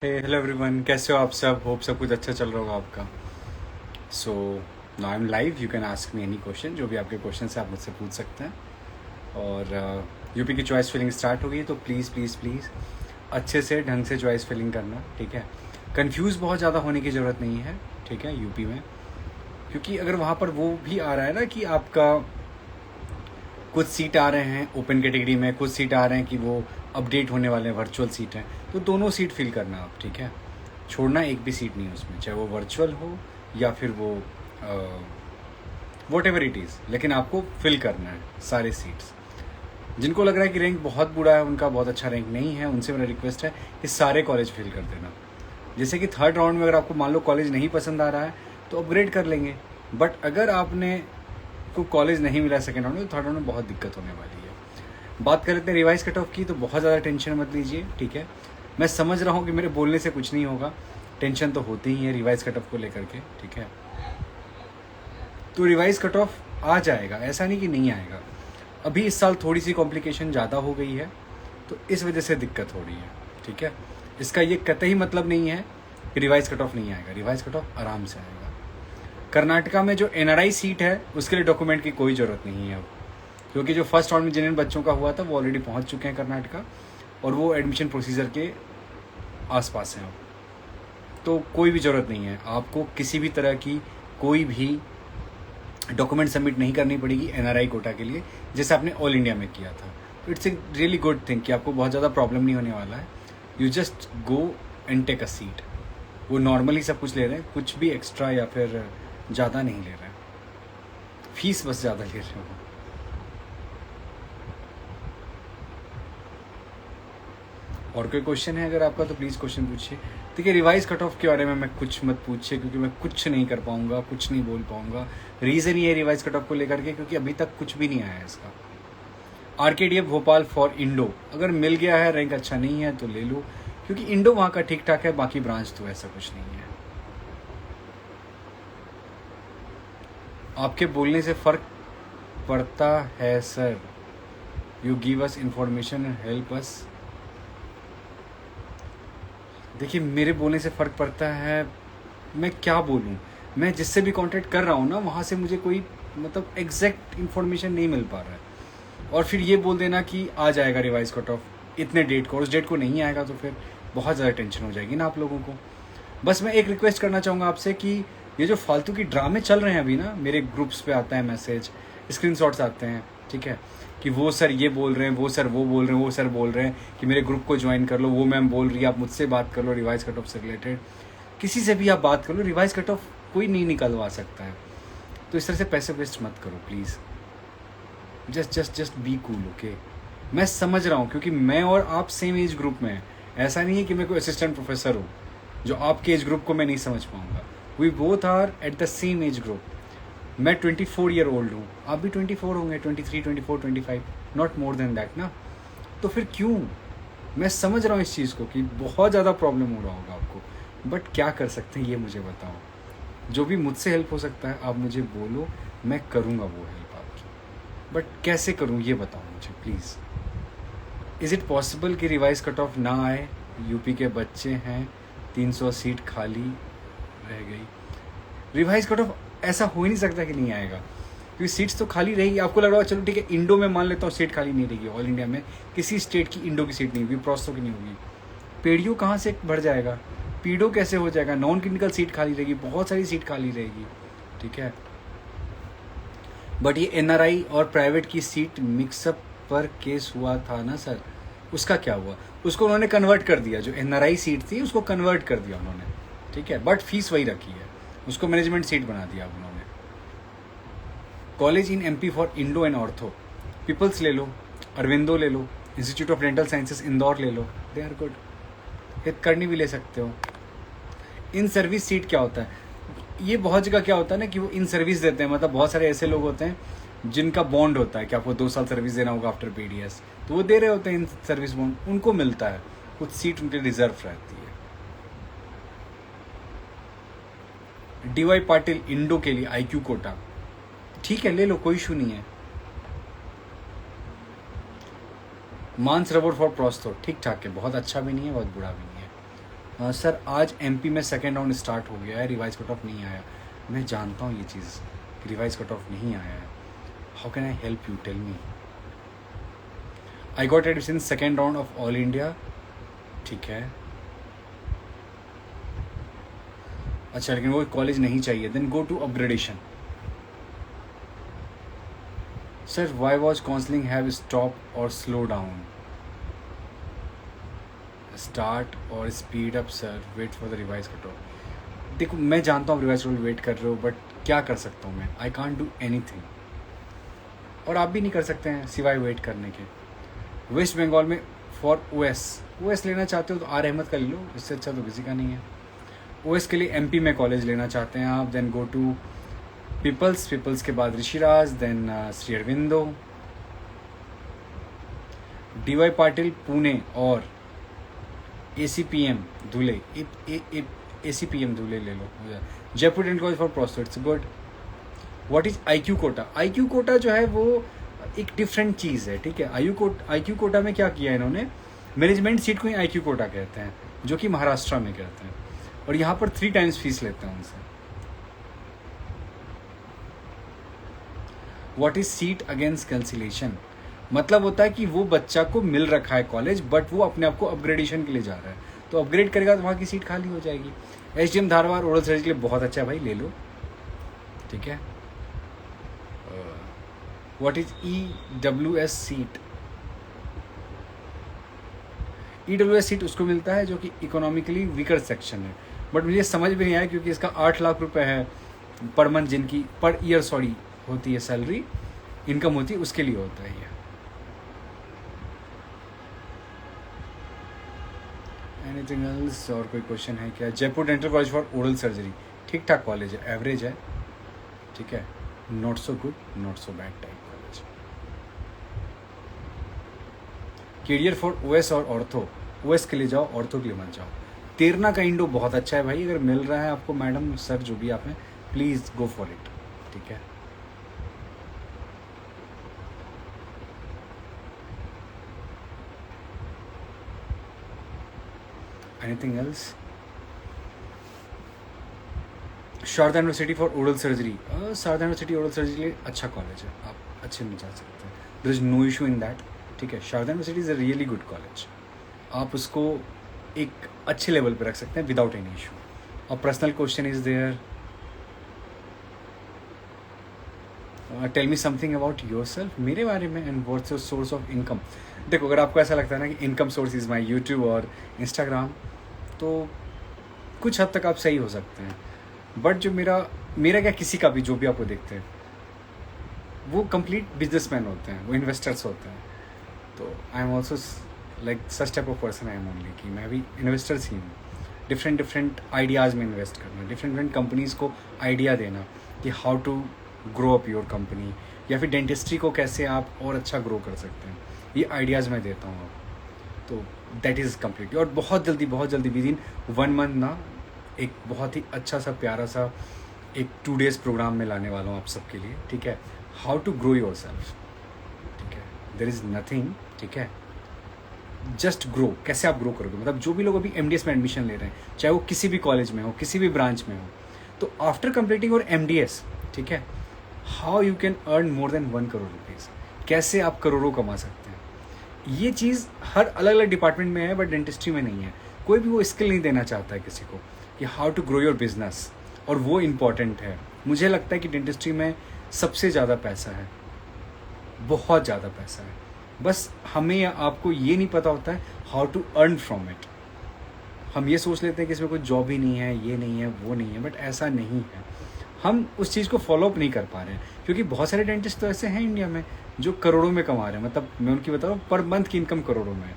Hello everyone, कैसे हो आप सब? होप सब कुछ अच्छा चल रहा होगा आपका। So now I am live, you can ask me any question. जो भी आपके क्वेश्चन है आप मुझसे पूछ सकते हैं। और यूपी की चॉइस फिलिंग स्टार्ट हो गई, तो प्लीज़ प्लीज़ प्लीज़ अच्छे से ढंग से चॉइस फिलिंग करना, ठीक है। कंफ्यूज बहुत ज़्यादा होने की ज़रूरत नहीं है, ठीक है, यूपी में। क्योंकि अगर वहाँ पर वो भी आ रहा है ना कि आपका कुछ सीट आ रहे हैं ओपन कैटेगरी में, कुछ सीट आ रहे हैं कि वो अपडेट होने वाले हैं, वर्चुअल सीट हैं, तो दोनों सीट फिल करना आप, ठीक है। छोड़ना एक भी सीट नहीं है उसमें, चाहे वो वर्चुअल हो या फिर वो वॉट एवर इट इज़, लेकिन आपको फिल करना है सारे सीट्स। जिनको लग रहा है कि रैंक बहुत बुरा है, उनका बहुत अच्छा रैंक नहीं है, उनसे मेरा रिक्वेस्ट है कि सारे कॉलेज फिल कर देना। जैसे कि थर्ड राउंड में अगर आपको मान लो कॉलेज नहीं पसंद आ रहा है तो अपग्रेड कर लेंगे। बट अगर आपने को कॉलेज नहीं मिला सेकेंड राउंड में, तो थर्ड राउंड में बहुत दिक्कत होने वाली है। बात कर लेते हैं रिवाइज कट ऑफ की, तो बहुत ज़्यादा टेंशन मत लीजिए, ठीक है। मैं समझ रहा हूँ कि मेरे बोलने से कुछ नहीं होगा, टेंशन तो होती ही है रिवाइज कट ऑफ को लेकर के, ठीक है। तो रिवाइज कट ऑफ आ जाएगा, ऐसा नहीं कि नहीं आएगा। अभी इस साल थोड़ी सी कॉम्प्लिकेशन ज़्यादा हो गई है, तो इस वजह से दिक्कत हो रही है, ठीक है। इसका ये कतई मतलब नहीं है कि रिवाइज कट ऑफ नहीं आएगा, रिवाइज कट ऑफ आराम से आएगा। कर्नाटका में जो एनआरआई सीट है उसके लिए डॉक्यूमेंट की कोई ज़रूरत नहीं है अब, क्योंकि जो फर्स्ट राउंड में जिन बच्चों का हुआ था वो ऑलरेडी पहुंच चुके हैं कर्नाटका, और वो एडमिशन प्रोसीजर के आसपास हैं अब। तो कोई भी ज़रूरत नहीं है आपको किसी भी तरह की कोई भी डॉक्यूमेंट सबमिट नहीं करनी पड़ेगी एनआरआई कोटा के लिए, जैसे आपने ऑल इंडिया में किया था। तो it's a really good thing कि आपको बहुत ज़्यादा प्रॉब्लम नहीं होने वाला है। You just go and take a seat. वो नॉर्मली सब कुछ ले रहे हैं, कुछ भी एक्स्ट्रा या फिर ज़्यादा नहीं ले रहे हैं, फीस बस ज़्यादा ले रहे हो। और कोई क्वेश्चन है अगर आपका तो प्लीज़ क्वेश्चन पूछिए। देखिए, रिवाइज कट ऑफ के बारे में मैं कुछ मत पूछिए, क्योंकि मैं कुछ नहीं कर पाऊंगा, कुछ नहीं बोल पाऊंगा। रीज़न ये है रिवाइज कट ऑफ को लेकर के, क्योंकि अभी तक कुछ भी नहीं आया है इसका। आरकेडीएफ भोपाल फॉर इंडो अगर मिल गया है, रैंक अच्छा नहीं है तो ले लो, क्योंकि इंडो वहाँ का ठीक ठाक है, बाकी ब्रांच तो ऐसा कुछ नहीं है। आपके बोलने से फ़र्क पड़ता है sir, you give us information and help us. देखिए, मेरे बोलने से फ़र्क पड़ता है, मैं क्या बोलूँ। मैं जिससे भी कांटेक्ट कर रहा हूँ ना, वहाँ से मुझे कोई मतलब एग्जैक्ट इन्फॉर्मेशन नहीं मिल पा रहा है। और फिर ये बोल देना कि आ जाएगा रिवाइज कट ऑफ इतने डेट को, उस डेट को नहीं आएगा, तो फिर बहुत ज़्यादा टेंशन हो जाएगी ना आप लोगों को। बस मैं एक रिक्वेस्ट करना चाहूँगा आपसे कि ये जो फालतू की ड्रामे चल रहे हैं अभी ना, मेरे ग्रुप्स पे आता है मैसेज, स्क्रीनशॉट्स आते हैं, ठीक है, कि वो सर ये बोल रहे हैं, वो सर वो बोल रहे हैं, वो सर बोल रहे हैं कि मेरे ग्रुप को ज्वाइन कर लो, वो मैम बोल रही है आप मुझसे बात कर लो रिवाइज कट ऑफ से रिलेटेड। किसी से भी आप बात कर लो, रिवाइज कट ऑफ कोई नहीं निकलवा सकता है। तो इस तरह से पैसे वेस्ट मत करो please. Just be cool, okay. मैं समझ रहा हूँ, क्योंकि मैं और आप सेम एज ग्रुप में हैं। ऐसा नहीं है कि मैं कोई असिस्टेंट प्रोफेसर हूँ जो आपके एज ग्रुप को मैं नहीं समझ पाऊँगा। We both are at the same age group. मैं 24 ईयर ओल्ड हूँ, आप भी 24 होंगे, 23, 24, 25, नॉट मोर देन दैट ना। तो फिर क्यों, मैं समझ रहा हूँ इस चीज़ को कि बहुत ज़्यादा प्रॉब्लम हो रहा होगा आपको, बट क्या कर सकते हैं ये मुझे बताओ। जो भी मुझसे हेल्प हो सकता है आप मुझे बोलो, मैं करूँगा वो हेल्प आपकी, बट कैसे करूँ ये बताओ मुझे प्लीज़। इज़ इट पॉसिबल कि रिवाइज कट ऑफ ना आए? यूपी के बच्चे हैं, 300 सीट खाली रह गई। रिवाइज कट ऑफ ऐसा हो ही नहीं सकता कि नहीं आएगा, क्योंकि सीट्स तो खाली रहेगी। आपको लग रहा है चलो ठीक है, इंडो में मान लेता हूँ सीट खाली नहीं रहेगी, ऑल इंडिया में किसी स्टेट की इंडो की सीट नहीं होगी, प्रोस्तो की नहीं होगी, पीडीयू कहाँ से बढ़ जाएगा, पीडो कैसे हो जाएगा, नॉन क्लिनिकल सीट खाली रहेगी, बहुत सारी सीट खाली रहेगी, ठीक है। बट ये एनआरआई और प्राइवेट की सीट मिक्सअप पर केस हुआ था ना सर, उसका क्या हुआ? उसको उन्होंने कन्वर्ट कर दिया, जो एनआरआई सीट थी उसको कन्वर्ट कर दिया उन्होंने, ठीक है, बट फीस वही रखी है, उसको मैनेजमेंट सीट बना दिया उन्होंने। College in MP for endo and ortho, People's ले लो, अरविंदो ले लो, institute of dental sciences Indore ले लो, दे आर गुड। हितकर्णी भी ले सकते हो। इन सर्विस सीट क्या होता है? ये बहुत जगह क्या होता है ना कि वो इन सर्विस देते हैं, मतलब बहुत सारे ऐसे लोग होते हैं जिनका बॉन्ड होता है कि आपको 2 साल सर्विस देना होगा आफ्टर पीडीएस, तो वो दे रहे होते हैं इन सर्विस बॉन्ड, उनको मिलता है, कुछ सीट उनके रिजर्व रहती है। डीवाई पाटिल इंडो के लिए आईक्यू कोटा, ठीक है ले लो, कोई इशू नहीं है। मानसरोवर फॉर प्रोस्तो ठीक ठाक है, बहुत अच्छा भी नहीं है, बहुत बुरा भी नहीं है। सर आज एमपी में सेकेंड राउंड स्टार्ट हो गया है, रिवाइज कट ऑफ नहीं आया। मैं जानता हूँ ये चीज़, रिवाइज कट ऑफ नहीं आया है। How can I help you, tell me. I got admission second round of all India, ठीक है। अच्छा लेकिन वो कॉलेज नहीं चाहिए, then go to upgradation. Sir why was counselling have stop और स्लो डाउन, स्टार्ट और speed up sir, wait for the revise cut off. देखो मैं जानता हूँ रिवाइज कट ऑफ वेट कर रहे हो, बट क्या कर सकता हूँ मैं, आई कांट डू एनीथिंग, और आप भी नहीं कर सकते हैं सिवाय वेट करने के। वेस्ट बंगाल में फॉर ओएस लेना चाहते हो तो आर अहमद का ले लो, इससे अच्छा तो किसी का नहीं है। ओएस के लिए एमपी में कॉलेज लेना चाहते हैं आप, देन गो टू पीपल्स के बाद ऋषिराज, देन श्री अरविंदो, डीवाई पाटिल पुणे, और ACPM धुले, ACPM धुले ले लो। Jaipur dental college for prostates, good. What is IQ quota? IQ quota जो है वो एक डिफरेंट चीज़ है, ठीक है। IQ कोटा में क्या किया इन्होंने, मैनेजमेंट सीट को ही IQ कोटा कहते हैं, जो कि महाराष्ट्र में कहते हैं, और यहाँ पर 3 टाइम्स फीस लेते हैं उनसे। What is seat against cancellation? मतलब होता है कि वो बच्चा को मिल रखा है कॉलेज, बट वो अपने आप को अपग्रेडेशन के लिए जा रहा है, तो अपग्रेड करेगा तो वहाँ की सीट खाली हो जाएगी। SDM धारवाड़ ओरल सर्जरी के लिए बहुत अच्छा है भाई, ले लो, ठीक है। What is EWS seat? EWS seat उसको मिलता है जो कि इकोनॉमिकली वीकर सेक्शन है, बट मुझे समझ में नहीं आया क्योंकि इसका 8 लाख रुपए है पर मंथ, जिनकी पर ईयर सॉरी होती है सैलरी, इनकम होती है, उसके लिए होता है ये। Anything else? और कोई क्वेश्चन है क्या? Jaipur dental college for oral surgery, ठीक ठाक कॉलेज है, एवरेज है, ठीक है, not so good not so bad type college. Career for OS और ऑर्थो, OS के लिए जाओ, ऑर्थो के लिए मत जाओ। तेरना का इंडो बहुत अच्छा है भाई, अगर मिल रहा है आपको मैडम सर जो भी आप हैं, प्लीज़ गो फॉर इट, ठीक है। Anything else? Sharda university for oral surgery, Sharda university oral surgery के लिए अच्छा कॉलेज है, आप अच्छे में जा सकते हैं, there is no issue in that, ठीक है। Sharda university is a really good college, आप उसको एक अच्छे लेवल पे रख सकते हैं विदाउट एनी इशू। और personal question is there, tell me something about yourself, मेरे बारे में, and what's your source of income. देखो अगर आपको ऐसा लगता है ना कि income source is my YouTube और इंस्टाग्राम, तो कुछ हद तक आप सही हो सकते हैं, बट जो मेरा क्या, किसी का भी जो भी आपको देखते हैं वो कंप्लीट बिजनेसमैन होते हैं, वो इन्वेस्टर्स होते हैं। तो I am also like such type of person, I am only, कि मैं भी इन्वेस्टर्स ही हूँ। डिफरेंट आइडियाज़ में इन्वेस्ट करना, डिफरेंट कंपनीज़ को आइडिया देना कि how to grow up your company, या फिर डेंटिस्ट्री को कैसे आप और अच्छा ग्रो कर सकते हैं, ये आइडियाज़ मैं देता हूँ। तो दैट इज़ कम्प्लीटली, और बहुत जल्दी विद इन 1 मंथ ना एक बहुत ही अच्छा सा प्यारा सा एक 2 days प्रोग्राम में लाने वाला हूँ आप सबके लिए, ठीक है। How to grow yourself, ठीक है, देयर इज़ नथिंग, ठीक है, जस्ट ग्रो। कैसे आप ग्रो करोगे, मतलब जो भी लोग अभी MDS में एडमिशन ले रहे हैं, चाहे वो किसी भी कॉलेज में हो, किसी भी ब्रांच में हो, तो आफ्टर कंप्लीटिंग और MDS, ठीक है, how you can earn more than 1 crore rupees, कैसे आप करोड़ों कमा सकते हैं। ये चीज़ हर अलग अलग डिपार्टमेंट में है, बट डेंटिस्ट्री में नहीं है। कोई भी वो स्किल नहीं देना चाहता है किसी को कि how to grow your business, और वो इम्पॉर्टेंट है। मुझे लगता है कि डेंटिस्ट्री में सबसे ज़्यादा पैसा है, बहुत ज़्यादा पैसा है, बस हमें या आपको ये नहीं पता होता है how to earn from it. हम ये सोच लेते हैं कि इसमें कोई जॉब ही नहीं है, ये नहीं है, वो नहीं है, बट ऐसा नहीं है। हम उस चीज़ को फॉलोअप नहीं कर पा रहे हैं, क्योंकि बहुत सारे डेंटिस्ट तो ऐसे हैं इंडिया में जो करोड़ों में कमा रहे हैं, मतलब मैं उनकी बता रहा हूँ, पर मंथ की इनकम करोड़ों में है,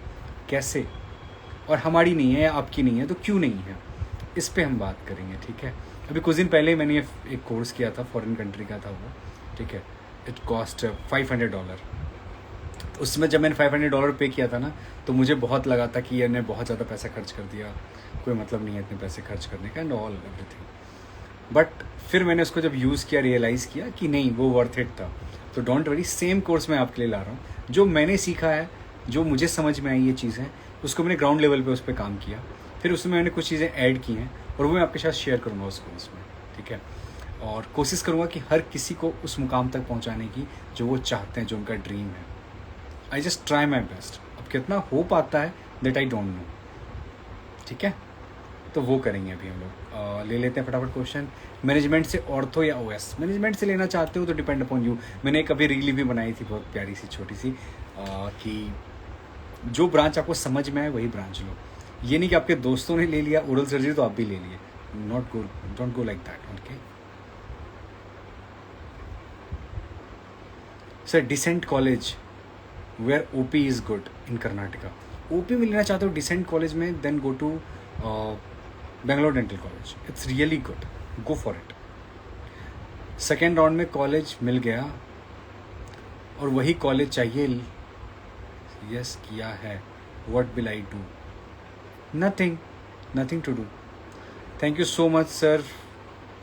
कैसे, और हमारी नहीं है या आपकी नहीं है, तो क्यों नहीं है, इस पे हम बात करेंगे, ठीक है। अभी कुछ दिन पहले मैंने एक कोर्स किया था, फॉरेन कंट्री का था वो, ठीक है, इट कॉस्ट $500। उसमें जब मैंने $500 पे किया था ना, तो मुझे बहुत लगा था कि मैंने बहुत ज़्यादा पैसा खर्च कर दिया, कोई मतलब नहीं है इतने पैसे खर्च करने का, एंड ऑल एवरीथिंग। बट फिर मैंने उसको जब यूज़ किया, रियलाइज़ किया कि नहीं, वो वर्थ इट था। तो डोंट वरी, सेम कोर्स मैं आपके लिए ला रहा हूँ। जो मैंने सीखा है, जो मुझे समझ में आई ये चीज़ें, उसको मैंने ग्राउंड लेवल पे उस पर काम किया, फिर उसमें मैंने कुछ चीज़ें ऐड की हैं और वो मैं आपके साथ शेयर करूँगा उसको उसमें, ठीक है। और कोशिश करूँगा कि हर किसी को उस मुकाम तक पहुँचाने की जो वो चाहते हैं, जो उनका ड्रीम है। I just try my best. अब कितना हो पाता है दैट आई डोंट नो, ठीक है। तो वो करेंगे अभी हम लोग। ले लेते हैं फटाफट क्वेश्चन। मैनेजमेंट से ऑर्थो या ओएस? मैनेजमेंट से लेना चाहते हो तो डिपेंड अपॉन यू। मैंने एक अभी रील भी बनाई थी बहुत प्यारी सी छोटी सी, कि जो ब्रांच आपको समझ में आए वही ब्रांच लो। ये नहीं कि आपके दोस्तों ने ले लिया ओरल सर्जरी तो आप भी ले लिए, not go, don't go like that, okay. Sir decent college where OP is good in Karnataka? OP में लेना चाहते हो डिसेंट कॉलेज में, then go to Bangalore dental college, it's really good, go for it. Second round में college मिल गया और वही कॉलेज चाहिए, यस किया है, what will I do? Nothing, nothing to do. Thank you so much sir,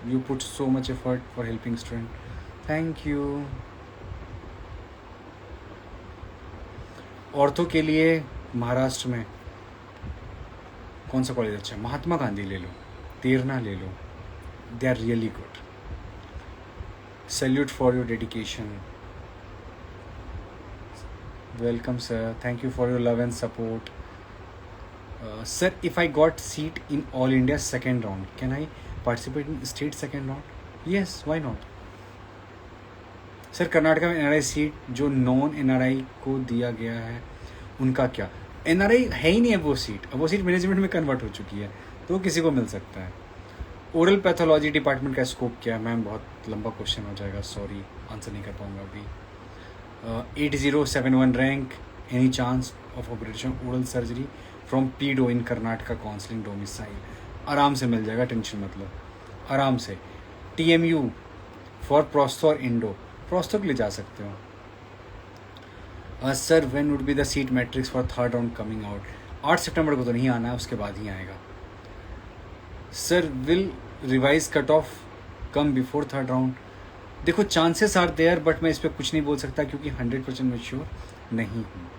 you put so much effort for helping student, thank you. Ortho के लिए महाराष्ट्र में कौन सा कॉलेज अच्छा है? महात्मा गांधी ले लो, तेरना ले लो, they are really good. Salute for your dedication, welcome sir, thank you for your love and support. Sir if I got seat in all India second round can I participate in state second round? Yes, why not. Sir Karnataka में NRI seat जो non NRI को दिया गया है उनका क्या? NRI है ही नहीं है वो सीट, अब वो सीट मैनेजमेंट में कन्वर्ट हो चुकी है तो किसी को मिल सकता है। ओरल पैथोलॉजी डिपार्टमेंट का स्कोप क्या है? मैम बहुत लंबा क्वेश्चन हो जाएगा, सॉरी आंसर नहीं कर पाऊंगा अभी। 8071 rank, any chance of operation oral surgery from पीडो in Karnataka counselling domicile? आराम से मिल जाएगा, टेंशन मत लो, आराम से। TMU फॉर प्रोस्थो और इंडो, प्रोस्थो के लिए जा सकते हो। Sir when would be the seat matrix for third round coming out? 8 सितंबर को तो नहीं आना है, उसके बाद ही आएगा। Sir will revise cut of come before third round? देखो चांसेस आर देयर बट मैं इस पर कुछ नहीं बोल सकता क्योंकि 100% मैं श्योर नहीं हूँ।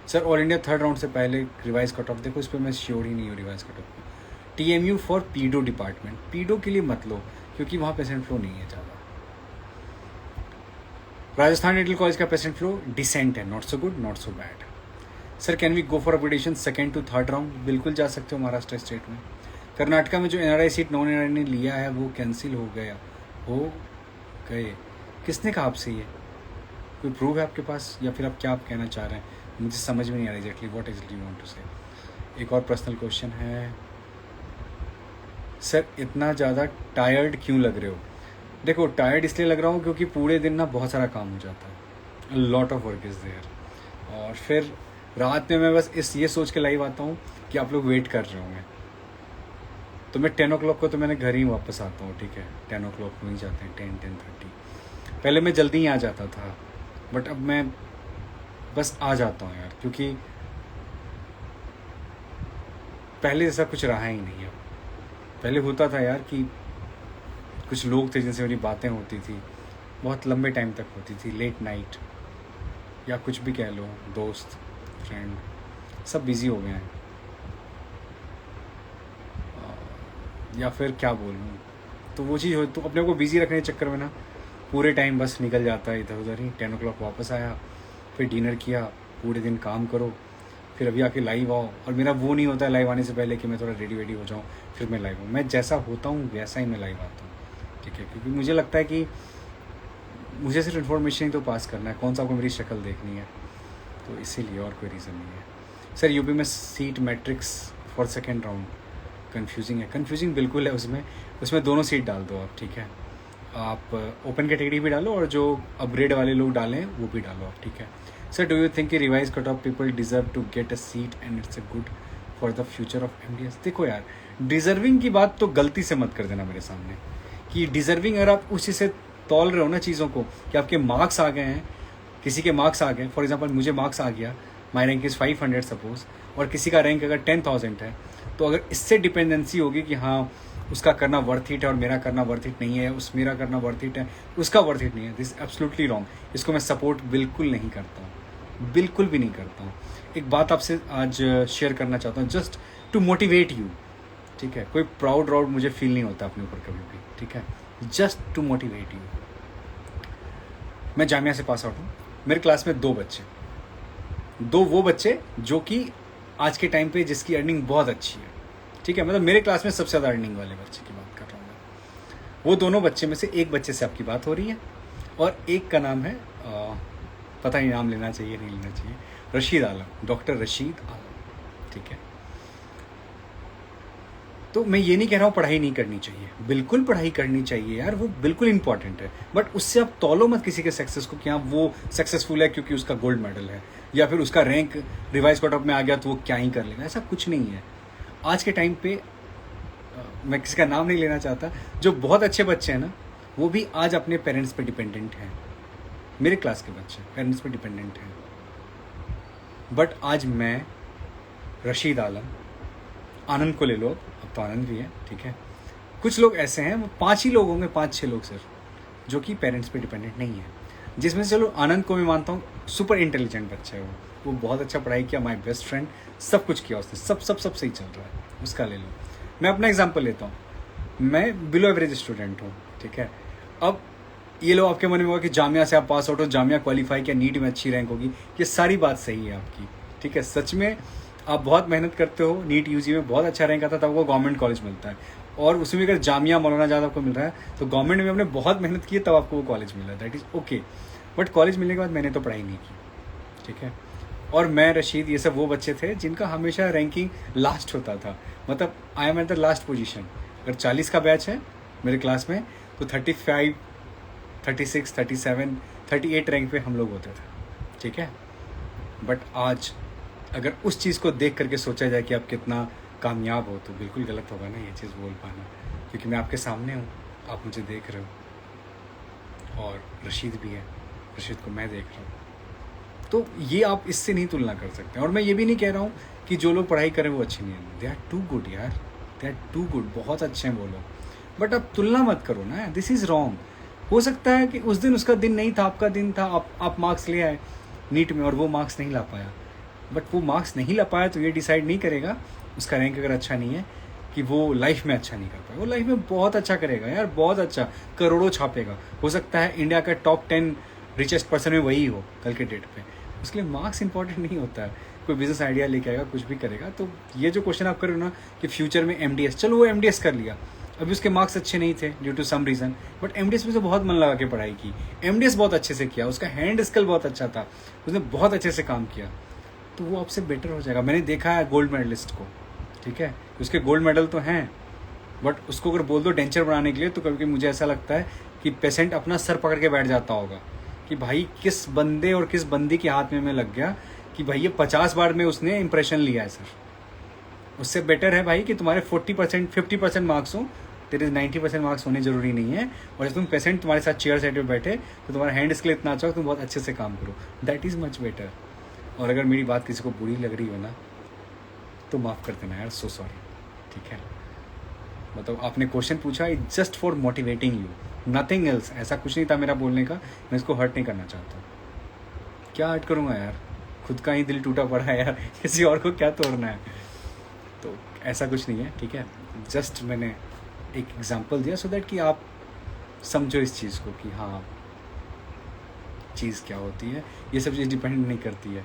Sir all India third round से पहले रिवाइज कट ऑफ, देखो इस पर मैं श्योर ही नहीं हूँ revise cut off. TMU for pedo department, pedo के लिए मत लो क्योंकि वहाँ पेशेंट फ्लो नहीं है ज़्यादा। राजस्थान डेंटल कॉलेज का पेशेंट फ्लो डिसेंट है, not so good not so bad. Sir can we go for upgradation second to third round? बिल्कुल जा सकते हो महाराष्ट्र स्टेट में। कर्नाटका में जो एनआरआई सीट नॉन एनआरआई ने लिया है वो कैंसिल हो गए? किसने कहा आपसे? ये कोई प्रूफ है आपके पास या फिर आप क्या आप कहना चाह रहे हैं? मुझे समझ में नहीं आ रहा exactly what exactly you want to say. एक और पर्सनल क्वेश्चन है, सर इतना ज़्यादा टायर्ड क्यों लग रहे हो? देखो टायर्ड इसलिए लग रहा हूँ क्योंकि पूरे दिन ना बहुत सारा काम हो जाता है, lot of work is there, और फिर रात में मैं बस ये सोच के लाइव आता हूँ कि आप लोग वेट कर रहे होंगे, तो मैं 10 o'clock को तो मैंने घर ही वापस आता हूँ, ठीक है। 10 o'clock को ही जाते हैं, 10-10:30। पहले मैं जल्दी ही आ जाता था बट अब मैं बस आ जाता हूँ यार, क्योंकि पहले जैसा कुछ रहा ही नहीं है। पहले होता था यार कि कुछ लोग थे जिनसे मेरी बातें होती थी, बहुत लंबे टाइम तक होती थी, लेट नाइट या कुछ भी कह लो, दोस्त फ्रेंड सब बिज़ी हो गए हैं, या फिर क्या बोलूँ, तो वो चीज़ हो तो अपने को बिज़ी रखने के चक्कर में ना पूरे टाइम बस निकल जाता है इधर उधर ही। 10 o'clock वापस आया, फिर डिनर किया, पूरे दिन काम करो, फिर अभी आके लाइव आओ। और मेरा वो नहीं होता है लाइव आने से पहले कि मैं थोड़ा रेडी वेडी हो जाऊँ फिर मैं लाइव आऊँ। मैं जैसा होता हूँ वैसा ही मैं लाइव आता हूँ, ठीक है, क्योंकि मुझे लगता है कि मुझे सिर्फ इन्फॉर्मेशन ही तो पास करना है, कौन सा आपको मेरी शक्ल देखनी है, तो इसीलिए और कोई रीज़न नहीं है। सर यूपी में seat matrix for second round confusing है? कन्फ्यूजिंग बिल्कुल है, उसमें दोनों सीट डाल दो आप, ठीक है। आप ओपन कैटेगरी भी डालो और जो अपग्रेड वाले लोग डालें वो भी डालो आप, ठीक है। Sir do you think revise cut off people deserve to get a seat and it's a good for the future of MDS? देखो यार, डिजर्विंग की बात तो गलती से मत कर देना मेरे सामने कि डिजर्विंग, अगर आप उसी से तौल रहे हो ना चीज़ों को कि आपके मार्क्स आ गए हैं, किसी के मार्क्स आ गए, फॉर एग्जांपल मुझे मार्क्स आ गया, माई रैंक इज़ 500 सपोज, और किसी का रैंक अगर 10,000 है, तो अगर इससे डिपेंडेंसी होगी कि हाँ उसका करना वर्थ इट है और मेरा करना वर्थ इट नहीं है, मेरा करना वर्थ इट है, उसका वर्थ इट नहीं है, दिस एब्सोल्युटली रॉन्ग। इसको मैं सपोर्ट बिल्कुल नहीं करता हूँ, बिल्कुल भी नहीं करता हूँ। एक बात आपसे आज शेयर करना चाहता हूँ, जस्ट टू मोटिवेट यू, ठीक है। कोई प्राउड राउड मुझे फील नहीं होता अपने ऊपर कभी भी, ठीक है। Just to motivate you. मैं जामिया से पास आउट हूँ। मेरे क्लास में 2 बच्चे, 2 वो बच्चे जो कि आज के टाइम पे जिसकी अर्निंग बहुत अच्छी है, ठीक है। मतलब मेरे क्लास में सबसे ज़्यादा अर्निंग वाले बच्चे की बात कर रहा हूँ मैं। वो दोनों बच्चे में से एक बच्चे से आपकी बात हो रही है और एक का नाम है पता नहीं नाम लेना चाहिए नहीं लेना चाहिए, रशीद आलम, डॉक्टर रशीद आलम, ठीक है। तो मैं ये नहीं कह रहा हूँ पढ़ाई नहीं करनी चाहिए, बिल्कुल पढ़ाई करनी चाहिए यार, वो बिल्कुल इंपॉर्टेंट है। बट उससे आप तौलो मत किसी के सक्सेस को कि हाँ वो सक्सेसफुल है क्योंकि उसका गोल्ड मेडल है या फिर उसका रैंक रिवाइज कट ऑफ में आ गया तो वो क्या ही कर लेगा। ऐसा कुछ नहीं है। आज के टाइम पे मैं किसी का नाम नहीं लेना चाहता, जो बहुत अच्छे बच्चे हैं ना वो भी आज अपने पेरेंट्स पे डिपेंडेंट हैं। मेरे क्लास के बच्चे पेरेंट्स पे डिपेंडेंट हैं। बट आज मैं, रशीद आलम, आनंद को ले लो, अब तो आनंद भी है, ठीक है। कुछ लोग ऐसे हैं, वो 5 ही लोग होंगे, 5-6 लोग सिर्फ, जो कि पेरेंट्स पे डिपेंडेंट नहीं है। जिसमें से चलो आनंद को मैं मानता हूँ सुपर इंटेलिजेंट बच्चा है, वो बहुत अच्छा पढ़ाई किया, माय बेस्ट फ्रेंड, सब कुछ किया उसने, सब सही चल रहा है, उसका ले लो। मैं अपना एग्जाम्पल लेता हूँ, मैं बिलो एवरेज स्टूडेंट हूँ, ठीक है। अब ये लोग आपके मन में होगा कि जामिया से आप पास आउट हो, जामिया क्वालिफाई किया, नीट में अच्छी रैंक होगी, ये सारी बात सही है आपकी, ठीक है। सच में आप बहुत मेहनत करते हो, नीट यूजी में बहुत अच्छा रैंक आता है तब आपको गवर्नमेंट कॉलेज मिलता है, और उसमें अगर जामिया मौलाना आजाद आपको मिल रहा है तो गवर्नमेंट में आपने बहुत मेहनत की है तब आपको वो कॉलेज मिला है, that is okay. But college मिलने के बाद मैंने तो पढ़ाई नहीं की, ठीक है। और मैं, रशीद, ये सब वो बच्चे थे जिनका हमेशा रैंकिंग लास्ट होता था, मतलब I am at the last position. अगर 40 का बैच है मेरे क्लास में तो 35, 36, 37, 38 रैंक पे हम लोग होते थे, ठीक है। बट आज अगर उस चीज़ को देख करके सोचा जाए कि आप कितना कामयाब हो तो बिल्कुल गलत होगा ना ये चीज़ बोल पाना, क्योंकि मैं आपके सामने हूँ, आप मुझे देख रहे हो, और रशीद भी है, रशीद को मैं देख रहा हूँ। तो ये आप इससे नहीं तुलना कर सकते। और मैं ये भी नहीं कह रहा हूँ कि जो लोग पढ़ाई करें वो अच्छे नहीं हैं, दे आर टू गुड यार, दे आर टू गुड, बहुत अच्छे हैं वो लोग। बट आप तुलना मत करो ना, दिस इज़ रॉन्ग। हो सकता है कि उस दिन उसका दिन नहीं था, आपका दिन था, आप मार्क्स ले आए नीट में और वो मार्क्स नहीं ला पाया। बट वो मार्क्स नहीं ला पाया तो ये डिसाइड नहीं करेगा, उसका रैंक अगर अच्छा नहीं है, कि वो लाइफ में अच्छा नहीं कर पाया। वो लाइफ में बहुत अच्छा करेगा यार, बहुत अच्छा, करोड़ों छापेगा। हो सकता है इंडिया का टॉप 10 रिचेस्ट पर्सन में वही हो कल के डेट पे। उसके लिए मार्क्स इंपॉर्टेंट नहीं होता है। कोई बिजनेस आइडिया लेके आएगा, कुछ भी करेगा। तो ये जो क्वेश्चन आप कर रहे हो ना कि फ्यूचर में MDS, चलो वो MDS कर लिया, अभी उसके मार्क्स अच्छे नहीं थे due to some reason, but MDS में से बहुत मन लगा के पढ़ाई की, MDS बहुत अच्छे से किया, उसका हैंड स्किल बहुत अच्छा था, उसने बहुत अच्छे से काम किया, तो वो आपसे बेटर हो जाएगा। मैंने देखा है गोल्ड मेडलिस्ट को, ठीक है, उसके गोल्ड मेडल तो हैं, बट उसको अगर बोल दो डेंचर बनाने के लिए तो कभी मुझे ऐसा लगता है कि पेशेंट अपना सर पकड़ के बैठ जाता होगा कि भाई किस बंदे और किस बंदी के हाथ में मैं लग गया कि भाई ये 50 बार में उसने इंप्रेशन लिया है सर। उससे बेटर है भाई कि तुम्हारे 40%, 50% मार्क्स हो, तेरे 90% मार्क्स होने जरूरी नहीं है। और जब तुम पेशेंट तुम्हारे साथ चेयर साइड पे बैठे तो तुम्हारा हैंड स्किल इतना अच्छा हो, तुम बहुत अच्छे से काम करो, दैट इज़ मच बेटर। और अगर मेरी बात किसी को बुरी लग रही हो ना तो माफ़ कर देना यार, सो सॉरी, ठीक है। मतलब आपने क्वेश्चन पूछा, it just for motivating you, nothing else. ऐसा कुछ नहीं था मेरा बोलने का, मैं इसको हर्ट नहीं करना चाहता। क्या हर्ट करूँगा यार, खुद का ही दिल टूटा पड़ा है यार, किसी और को क्या तोड़ना है। तो ऐसा कुछ नहीं है, ठीक है। जस्ट मैंने एक एग्जांपल दिया सो दैट कि आप समझो इस चीज़ को कि हाँ चीज़ क्या होती है। ये सब चीज़ डिपेंड नहीं करती है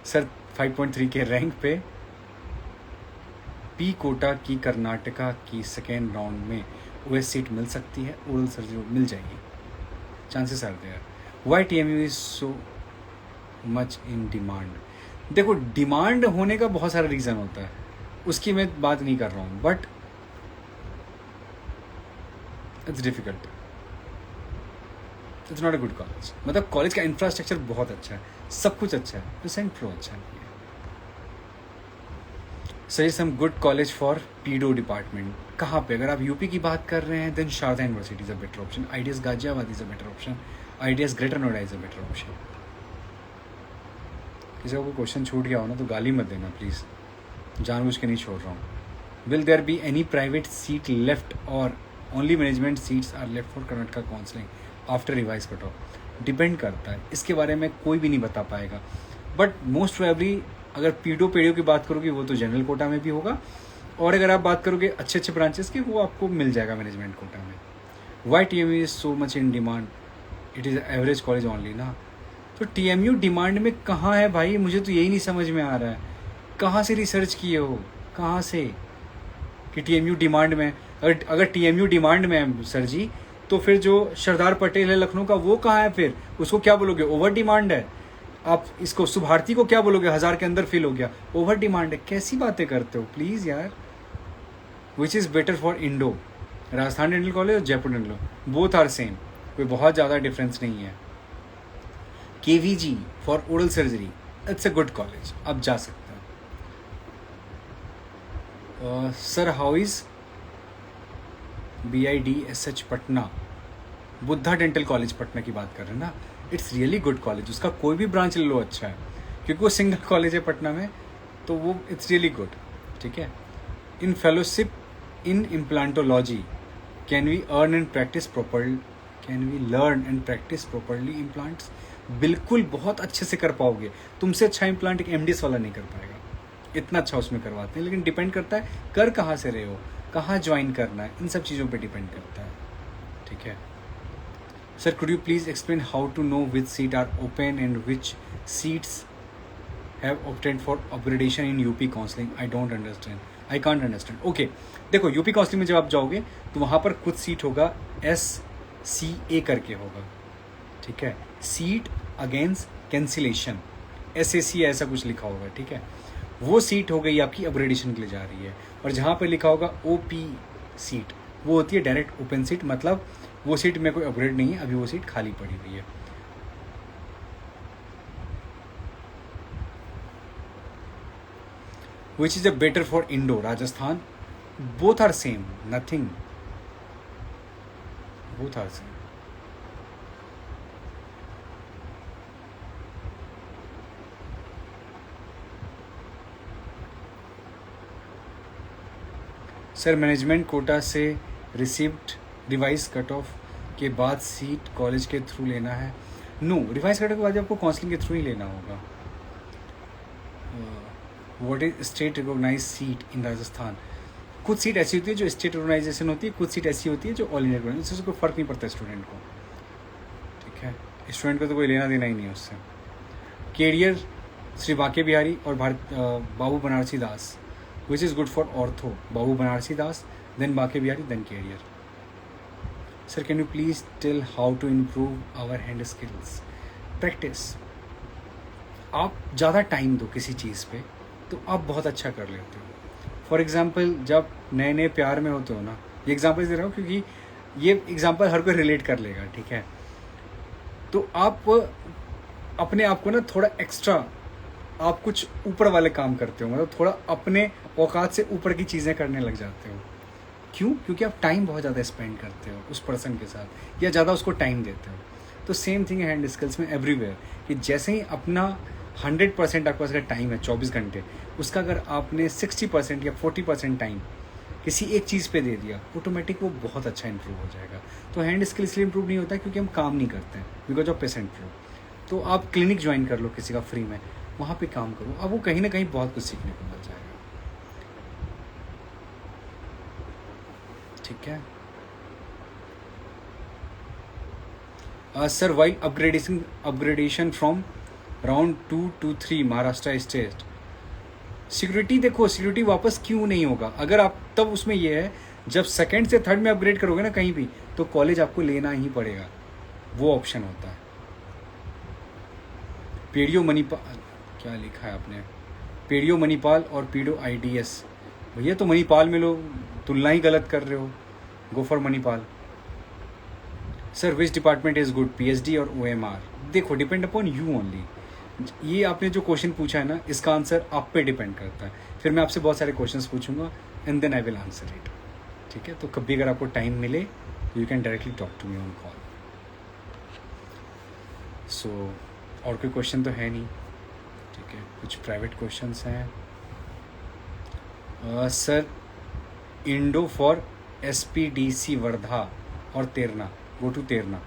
सर। 5.3 के रैंक पे पी कोटा की कर्नाटका की सेकेंड राउंड में OS सीट मिल सकती है, ओरल सर्जरी मिल जाएगी, chances are there. Why TMU is so much in demand. देखो डिमांड होने का बहुत सारा रीज़न होता है, उसकी मैं बात नहीं कर रहा हूँ, but it's difficult, it's not a good college. मतलब कॉलेज का इंफ्रास्ट्रक्चर बहुत अच्छा है, सब कुछ अच्छा है, परसेंट फ्लो अच्छा नहीं है। Suggest some good college for pedo department. कहाँ पे? अगर आप यूपी की बात कर रहे हैं then Sharda university is a better option, IDS Ghaziabad is a better option, IDS Greater Noida is a better option. किसी को क्वेश्चन छूट गया हो ना तो गाली मत देना प्लीज़, जानबूझ के नहीं छोड़ रहा हूँ। Will there be any private seat left और only management seats are left for Karnataka counselling after revise cut off? Depend करता है, इसके बारे में कोई भी नहीं बता पाएगा। बट मोस्ट प्रोबेबली अगर पीडीओ की बात करोगे वो तो जनरल कोटा में भी होगा, और अगर आप बात करोगे अच्छे अच्छे ब्रांचेस की वो आपको मिल जाएगा मैनेजमेंट कोटा में। Why TMU is so much in demand, it is average college only ना। तो TMU डिमांड में कहाँ है भाई, मुझे तो यही नहीं समझ में आ रहा है। कहाँ से रिसर्च किए हो, कहाँ से कि TMU डिमांड में? अगर TMU डिमांड में है सर जी, तो फिर जो सरदार पटेल है लखनऊ का वो कहाँ है? फिर उसको क्या बोलोगे, ओवर डिमांड है? आप इसको सुभारती को क्या बोलोगे, 1000 के अंदर फिल हो गया, ओवर डिमांड है? कैसी बातें करते हो प्लीज़ यार। Which is better for endo, Rajasthan dental college और Jaipur dental, both are same, कोई बहुत ज़्यादा डिफरेंस नहीं है। KVG for oral surgery, it's a good college, आप जा सकते हैं। Sir how is BIDSH Patna, Buddha dental college Patna की बात कर रहे हैं ना? इट्स रियली गुड कॉलेज, उसका कोई भी ब्रांच ले लो अच्छा है, क्योंकि वो सिंगल कॉलेज है पटना में, तो वो इट्स रियली गुड। ठीक है। In fellowship in implantology can we earn and practice properly, can we learn and practice properly implants? बिल्कुल, बहुत अच्छे से कर पाओगे। तुमसे अच्छा इम्प्लांट एक MDS वाला नहीं कर पाएगा, इतना अच्छा उसमें करवाते हैं। लेकिन डिपेंड करता है कर कहाँ से रहे हो, कहाँ ज्वाइन करना है, इन सब चीज़ों पे डिपेंड करता है। ठीक है। Sir could you please explain how to know which seat are open and which seats have opted for upgradation in UP counselling? I don't understand, I can't understand. Okay, देखो UP काउंसलिंग में जब आप जाओगे तो वहाँ पर कुछ seat होगा SCA करके होगा। ठीक है, सीट अगेंस्ट कैंसिलेशन, SAC ऐसा कुछ लिखा होगा। ठीक है, वो सीट हो गई आपकी अपग्रेडेशन के लिए जा रही है। और जहाँ पर लिखा होगा OP सीट, वो होती है डायरेक्ट ओपन सीट, मतलब वो सीट में कोई अपग्रेड नहीं है, अभी वो सीट खाली पड़ी हुई है। Which is a better for Indo, Rajasthan? Both are same, nothing. Both are same. Sir management quota से रिसीव्ड रिवाइज कट ऑफ के बाद सीट कॉलेज के थ्रू लेना है? नो, रिवाइज कट ऑफ के बाद आपको काउंसलिंग के थ्रू ही लेना होगा। What is state recognise seat in Rajasthan? कुछ सीट ऐसी होती है जो स्टेट रिकॉग्नाइजेशन होती है, कुछ सीट ऐसी होती है जो ऑल इंडिया रिकॉग्नाइज, उससे कोई फ़र्क नहीं पड़ता स्टूडेंट को। ठीक है, स्टूडेंट को तो कोई लेना देना ही नहीं है उससे। कैरियर श्री बाके बिहारी और Babu Banarasi Das, which is good for ortho? Babu Banarasi Das, then Banke Bihari, then career. Sir can you please tell how to improve our hand skills? Practice. आप ज़्यादा टाइम दो किसी चीज़ पे तो आप बहुत अच्छा कर लेते हो। फॉर एग्ज़ाम्पल, जब नए नए प्यार में होते हो ना, ये एग्जांपल दे रहा हूँ क्योंकि ये एग्जांपल हर कोई रिलेट कर लेगा। ठीक है, तो आप अपने आप को ना थोड़ा एक्स्ट्रा, आप कुछ ऊपर वाले काम करते हो, मतलब थोड़ा अपने औकात से ऊपर की चीज़ें करने लग जाते हो। क्यों? क्योंकि आप टाइम बहुत ज़्यादा स्पेंड करते हो उस पर्सन के साथ, या ज़्यादा उसको टाइम देते हो। तो सेम थिंग है हैंड स्किल्स में, एवरीवेयर, कि जैसे ही अपना 100% आपके पास अगर टाइम है 24 घंटे, उसका अगर आपने 60% या 40% टाइम किसी एक चीज़ पे दे दिया, ऑटोमेटिक वो बहुत अच्छा इंप्रूव हो जाएगा। तो हैंड स्किल इसलिए इंप्रूव नहीं होता क्योंकि हम काम नहीं करते हैं, बिकॉज ऑफ पेशेंट फ्लो। तो आप क्लिनिक ज्वाइन कर लो किसी का फ्री में, वहाँ पे काम करो, अब वो कहीं ना कहीं बहुत कुछ सीखने को मिल जाएगा। ठीक है sir, while upgradation from round 2 to 3 Maharashtra state, security देखो, सिक्योरिटी वापस क्यों नहीं होगा? अगर आप तब उसमें ये है, जब सेकंड से थर्ड में अपग्रेड करोगे ना कहीं भी, तो कॉलेज आपको लेना ही पड़ेगा, वो ऑप्शन होता है। पीडीओ मणिपाल, क्या लिखा है आपने? पीडीओ मणिपाल और पीडीओ IDS, भैया तो मणिपाल में लो, तुलना ही गलत कर रहे हो, go for Manipal. Sir which department is good, PhD और OMR? देखो, डिपेंड अपॉन यू ओनली। ये आपने जो क्वेश्चन पूछा है ना, इसका आंसर आप पे डिपेंड करता है। फिर मैं आपसे बहुत सारे क्वेश्चंस पूछूंगा and then I will answer it. ठीक है, तो कभी अगर आपको टाइम मिले तो you can directly talk to me on call. So और कोई क्वेश्चन तो है नहीं? ठीक है, कुछ प्राइवेट क्वेश्चंस हैं। Sir endo for SPDC Wardha और Terna, go to Terna.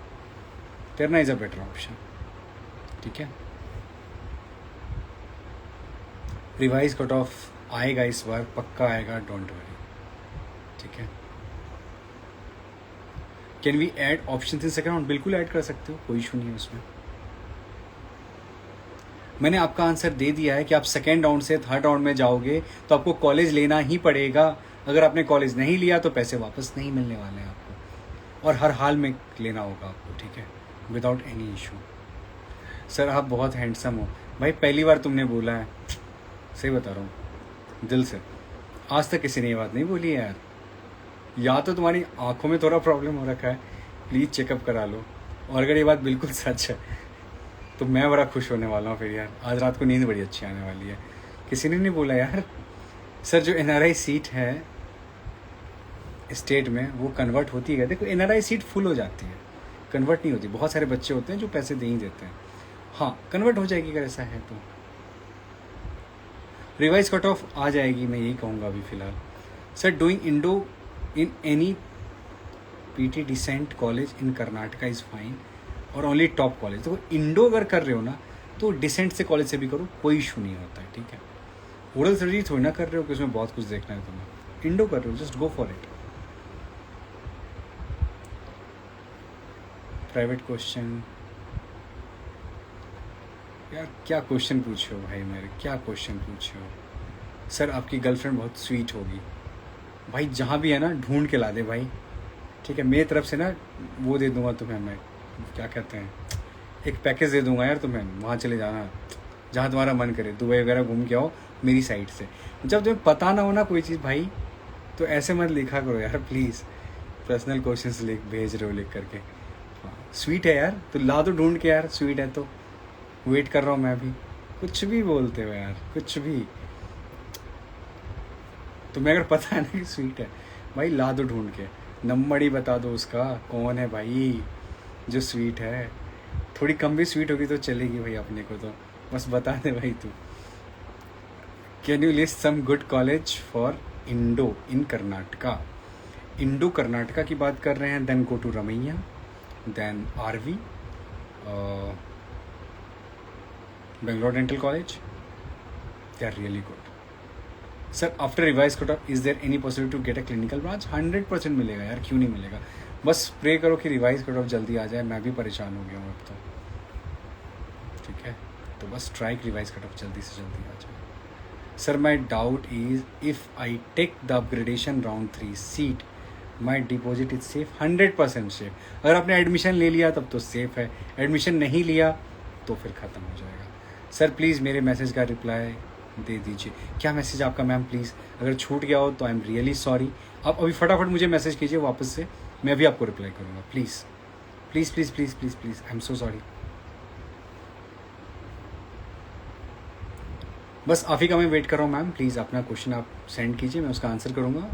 Terna is a better option, ठीक है। रिवाइज कट ऑफ आएगा इस बार, पक्का आएगा, डोंट वरी, ठीक है। Can we add option in second round? बिल्कुल ऐड कर सकते हो, कोई इशू नहीं है उसमें। मैंने आपका आंसर दे दिया है कि आप सेकेंड राउंड से थर्ड राउंड में जाओगे तो आपको कॉलेज लेना ही पड़ेगा। अगर आपने कॉलेज नहीं लिया तो पैसे वापस नहीं मिलने वाले हैं आपको, और हर हाल में लेना होगा आपको, ठीक है, विदाउट एनी इशू। सर आप बहुत हैंडसम हो भाई, पहली बार तुमने बोला है, सही बता रहा हूँ दिल से, आज तक किसी ने ये बात नहीं बोली है यार। या तो तुम्हारी आंखों में थोड़ा प्रॉब्लम हो रखा है, प्लीज़ चेकअप करा लो, और अगर ये बात बिल्कुल सच है तो मैं बड़ा खुश होने वाला हूँ फिर यार। आज रात को नींद बड़ी अच्छी आने वाली है। किसी ने नहीं बोला यार सर जो NRI सीट है स्टेट में वो कन्वर्ट होती है। देखो NRI सीट फुल हो जाती है, कन्वर्ट नहीं होती। बहुत सारे बच्चे होते हैं जो पैसे दे ही देते हैं। हाँ कन्वर्ट हो जाएगी अगर ऐसा है तो। रिवाइज कट ऑफ आ जाएगी, मैं यही कहूँगा अभी फ़िलहाल। Sir doing endo in any PT decent college in Karnataka is fine और ओनली टॉप कॉलेज। तो इंडो अगर कर रहे हो ना तो डिसेंट से कॉलेज से भी करो, कोई इशू नहीं होता है, ठीक है। ओरल सर्जरी थोड़ी ना कर रहे हो कि उसमें बहुत कुछ देखना है तुम्हें, इंडो कर रहे हो, just go for it. Private question यार, क्या क्वेश्चन पूछे हो भाई मेरे, क्या क्वेश्चन पूछे हो। सर आपकी गर्लफ्रेंड बहुत स्वीट होगी भाई, जहाँ भी है ना ढूंढ के ला दे भाई, ठीक है। मेरी तरफ से ना वो दे दूंगा तुम्हें, मैं क्या कहते हैं, एक पैकेज दे दूंगा यार तुम्हें, वहाँ चले जाना जहाँ तुम्हारा मन करे, दुबई वगैरह घूम के आओ मेरी साइड से। जब तुम्हें पता ना हो ना कोई चीज़ भाई तो ऐसे मत लिखा करो यार प्लीज़, पर्सनल क्वेश्चंस लिख भेज रहे हो लिख करके। हाँ स्वीट है यार तो ला दो ढूंढ के यार, स्वीट है तो वेट कर रहा हूँ मैं भी। कुछ भी बोलते हो यार, कुछ भी। तुम्हें अगर पता है ना कि स्वीट है भाई ला दो ढूंढ के, नंबर ही बता दो उसका कौन है भाई जो स्वीट है। थोड़ी कम भी स्वीट होगी तो चलेगी भाई अपने को, तो बस बता दे भाई तू। Can you list some good college for endo in Karnataka? Endo Karnataka की बात कर रहे हैं, then go to Ramaiah, then RV, Bangalore dental college, they are really good. Sir after revise cut off is there any possibility to get a clinical branch? 100% मिलेगा यार, क्यों नहीं मिलेगा। बस प्रे करो कि रिवाइज कट ऑफ जल्दी आ जाए, मैं भी परेशान हो गया हूँ अब तो, ठीक है। तो बस ट्राई रिवाइज कट ऑफ जल्दी से जल्दी आ जाए। Sir my doubt is if I take the upgradation round 3 seat my deposit is safe? 100% safe. अगर आपने एडमिशन ले लिया तब तो सेफ है, एडमिशन नहीं लिया तो फिर ख़त्म हो जाएगा। सर प्लीज़ मेरे मैसेज का रिप्लाई दे दीजिए। क्या मैसेज आपका मैम? प्लीज़ अगर छूट गया हो तो आई एम रियली सॉरी। आप अभी फटाफट मुझे मैसेज कीजिए वापस से, मैं भी आपको रिप्लाई करूँगा। Please please please please please please, I am so sorry. बस आप ही का मैं वेट कर रहा हूँ मैम, प्लीज़ अपना क्वेश्चन आप सेंड कीजिए, मैं उसका आंसर करूँगा।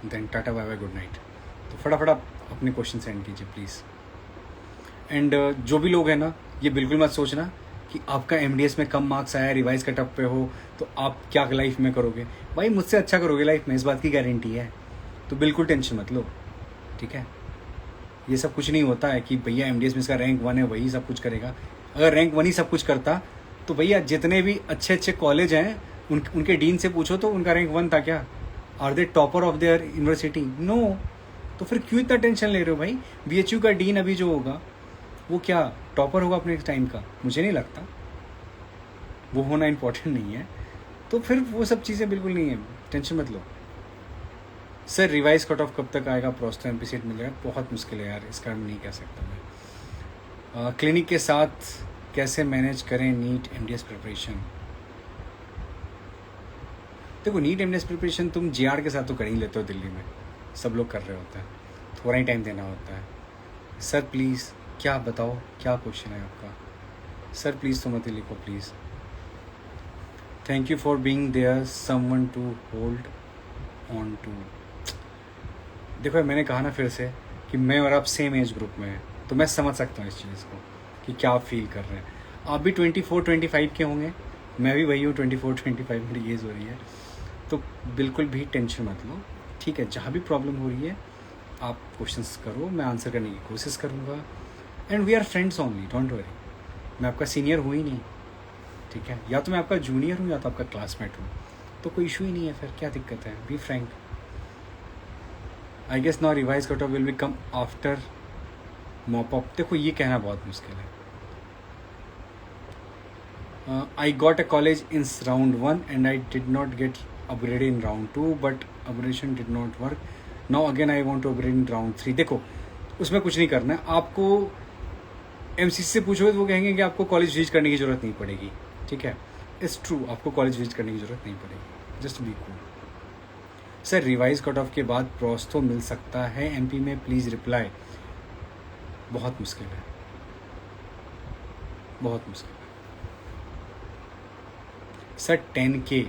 Then tata bye bye, good night. तो फटाफट आप अपने क्वेश्चन सेंड कीजिए प्लीज़। एंड जो भी लोग हैं ना, ये बिल्कुल मत सोचना कि आपका MDS में कम मार्क्स आया, रिवाइज कटअप पे हो तो आप क्या लाइफ में करोगे। भाई मुझसे अच्छा करोगे लाइफ में, इस बात की गारंटी है, तो बिल्कुल टेंशन मत लो, ठीक है। ये सब कुछ नहीं होता है कि भैया MDS में इसका रैंक 1 है वही सब कुछ करेगा। अगर रैंक 1 ही सब कुछ करता तो भैया जितने भी अच्छे अच्छे कॉलेज हैं उनके डीन से पूछो तो उनका रैंक 1 था क्या? Are they topper of their university? No. तो फिर क्यों इतना टेंशन ले रहे हो भाई? BHU का डीन अभी जो होगा वो क्या टॉपर होगा अपने टाइम का? मुझे नहीं लगता, वो होना इम्पोर्टेंट नहीं है। तो फिर वो सब चीज़ें बिल्कुल नहीं है, टेंशन मत लो। सर रिवाइज कट ऑफ कब तक आएगा? प्रोस्टो MP सीट मिलेगा? बहुत मुश्किल है यार, इसका नहीं कह सकता मैं। क्लिनिक के साथ कैसे मैनेज करें नीट MDS प्रिपरेशन? देखो नीट MDS प्रिपरेशन तुम JR के साथ तो कर ही लेते हो, दिल्ली में सब लोग कर रहे होते हैं, थोड़ा ही टाइम देना होता है। सर प्लीज़ क्या बताओ क्या क्वेश्चन है आपका? सर प्लीज़ तो मत ही लिखो please. Thank you for being there someone to hold on to. देखो मैंने कहा ना फिर से कि मैं और आप सेम एज ग्रुप में हैं, तो मैं समझ सकता हूँ इस चीज़ को कि क्या आप फील कर रहे हैं। आप भी 24-25 के होंगे, मैं भी वही हूँ 24-25 मेरी एज हो रही है, तो बिल्कुल भी टेंशन मत लो, ठीक है। जहाँ भी प्रॉब्लम हो रही है आप क्वेश्चंस करो, मैं आंसर करने की कोशिश करूँगा। And we are friends only, don't worry. मैं आपका सीनियर हूँ ही नहीं, ठीक है, या तो मैं आपका जूनियर हूँ या तो आपका क्लासमेट हूँ, तो कोई इशू ही नहीं है, फिर क्या दिक्कत है, be frank. I guess now revise cut off will be कम आफ्टर मॉप अप। देखो ये कहना बहुत मुश्किल है। I got a college in round 1 and I did not get upgraded in round 2 but upgradation did not work. Now again I want to upgrade in round 3. देखो उसमें कुछ नहीं करना है आपको। MCC से पूछोगे तो वो कहेंगे कि आपको कॉलेज विजिट करने की ज़रूरत नहीं पड़ेगी, ठीक है, इट्स ट्रू, आपको कॉलेज विजिट करने की ज़रूरत नहीं पड़ेगी, just be cool. Sir revise cut of के बाद प्रोस्तो मिल सकता है MP में, प्लीज़ रिप्लाई। बहुत मुश्किल है, बहुत मुश्किल है सर। 10K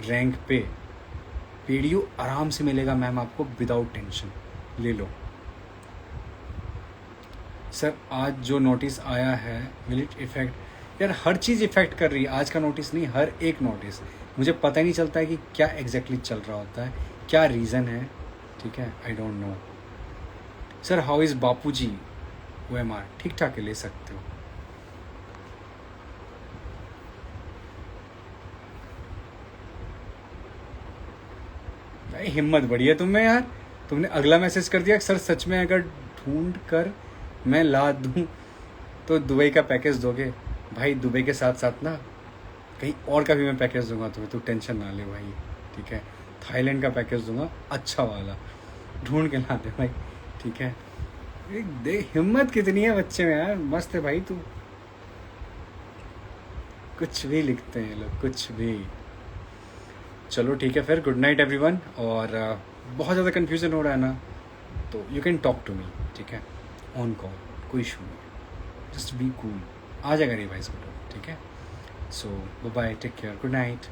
रैंक पे PDU आराम से मिलेगा मैम आपको, विदाउट टेंशन, ले लो। सर आज जो नोटिस आया है विल इट इफेक्ट? यार हर चीज़ इफेक्ट कर रही है, आज का नोटिस नहीं, हर एक नोटिस। मुझे पता ही नहीं चलता है कि क्या एग्जैक्टली चल रहा होता है, क्या रीज़न है, ठीक है, I don't know. Sir how is Bapu ji OMR? ठीक ठाक है, ले सकते हो। भाई हिम्मत बढ़ी है तुम में यार, तुमने अगला मैसेज कर दिया सर सच में अगर ढूंढ कर मैं ला दूं तो दुबई का पैकेज दोगे? भाई दुबई के साथ साथ ना कहीं और का भी मैं पैकेज दूंगा तुम्हें, तू टेंशन ना ले भाई, ठीक है। थाईलैंड का पैकेज दूंगा अच्छा वाला, ढूंढ के ला दे भाई, ठीक है। देख हिम्मत कितनी है बच्चे में यार, मस्त है भाई तू। कुछ भी लिखते हैं लोग, कुछ भी। चलो ठीक है फिर, गुड नाइट एवरीवन। और बहुत ज़्यादा कन्फ्यूज़न हो रहा है ना, तो you can talk to me, ठीक है, ऑन कॉल, कोई इशू नहीं, जस्ट बी कूल, आ जाएगा रिवाइज करो, ठीक है। So bye, take care, good night.